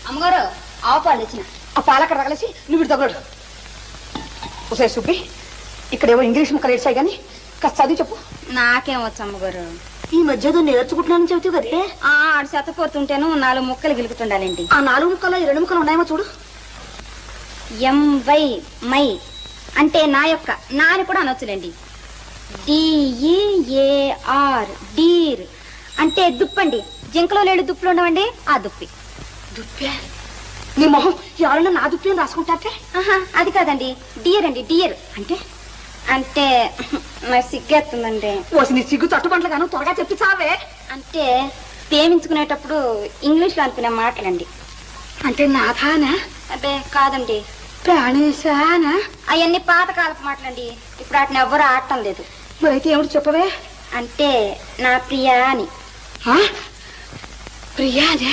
అమ్మగారు ఆవు పాలు తెచ్చిన. ఆ పాలక్కడ తగలేసి నువ్వు తగలడు. ఒకసారి సుబ్బి, ఇక్కడేవో ఇంగ్లీష్ ముక్కలు ఏడ్చాయి కానీ కాస్త చదివి చెప్పు. నాకేమొచ్చు అమ్మగారు. ఈ మధ్య నేర్చుకుంటున్నానని చెబుతావు కదే. ఆడు శతపోతుంటేను 4 ముక్కలు గిలుకుతుండాలండి. ఆ 4 ముక్కలు ఈ 2 ముక్కలు ఉన్నాయేమో చూడు. ఎంవై మై అంటే నా యొక్క, నా అని కూడా అనొచ్చులేండి. DEAR డీర్ అంటే దుప్పండి. జింకలో లేడు దుప్పులు ఉండవండి, ఆ దుప్పి. దుప్పే? నీ మొహం ఎవరైనా నా దుప్పి అని రాసుకుంటారే? అది కాదండి, డియర్ అండి. డియర్ అంటే అంటే నాకు సిగ్గేస్తుందండి. ఓసి నీ సిగ్గు తట్టుబంట్ల గాను త్వరగా చెప్పి చావే. అంటే ప్రేమించుకునేటప్పుడు ఇంగ్లీష్లో అనుకునే మాటలండి. అంటే నాథానా? అదే కాదండి, ప్రాణేశానా? అవన్నీ పాతకాలపు మాటలండి. ఇప్పుడు వాటిని ఎవ్వరూ ఆడటం లేదు. మరైతే ఏమిటి చెప్పవే? అంటే నా ప్రియా అని. ప్రియానే?